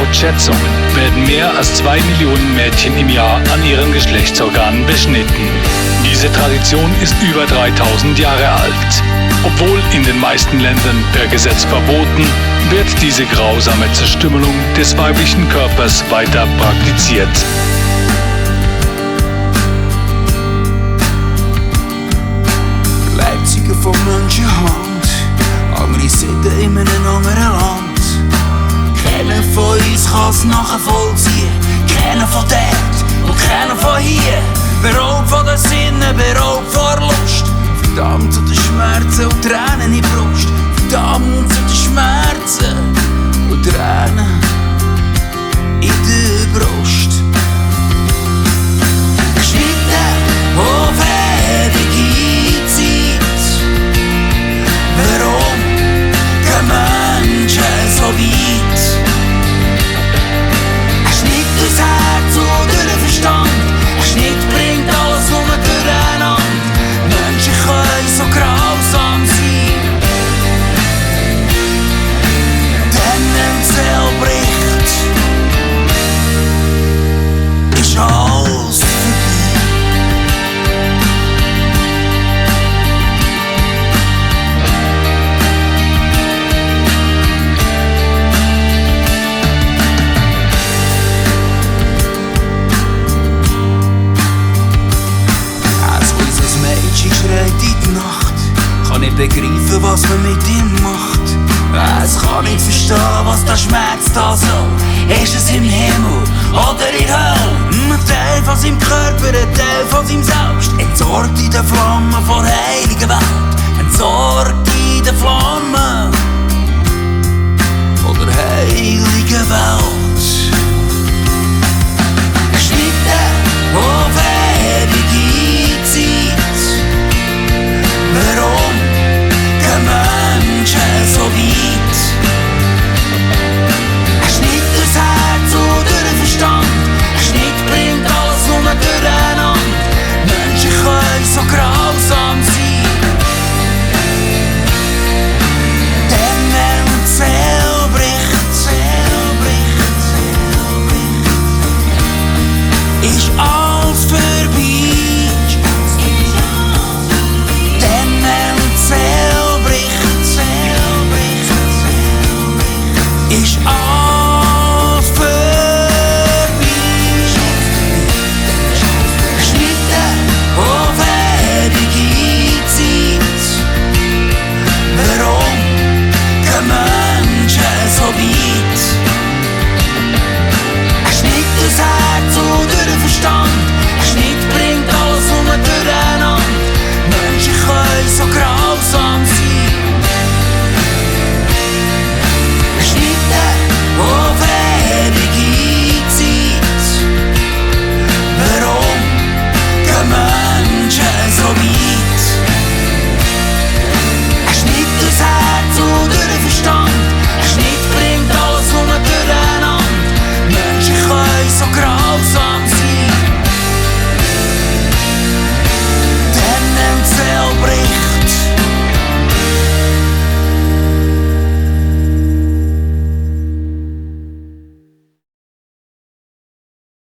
Laut Schätzungen werden mehr als 2 Millionen Mädchen im Jahr an ihren Geschlechtsorganen beschnitten. Diese Tradition ist über 3000 Jahre alt. Obwohl in den meisten Ländern per Gesetz verboten, wird diese grausame Zerstümmelung des weiblichen Körpers weiter praktiziert. Leipziger von Menschenhand, andere Sitten in einem anderen Land. Keiner von uns kann's nachvollziehen, keiner von dort und keiner von hier. Beraubt von den Sinnen, beraubt von Lust. Verdammt zu den Schmerzen und Tränen in die Brust. Verdammt zu den Schmerzen und Tränen in der Brust. Geschnitten auf ewige Zeit. Warum gehen Menschen so weit? Ein Schnitt durchs Herz und durch den Verstand. Ein Schnitt bringt alles nur durcheinander. Menschen können so grausam sein. Denn wenn die Seele bricht, ist alles vorbei. Schreit in die Nacht, kann nicht begreifen, was man mit ihm macht. Es kann nicht verstehen, was da schmerzt da so. Ist es im Himmel oder in Hölle? Ein Teil von seinem Körper, ein Teil von seinem Selbst. Entsorgt in den Flammen von der heiligen Welt. Entsorgt in den Flammen von der heiligen Welt.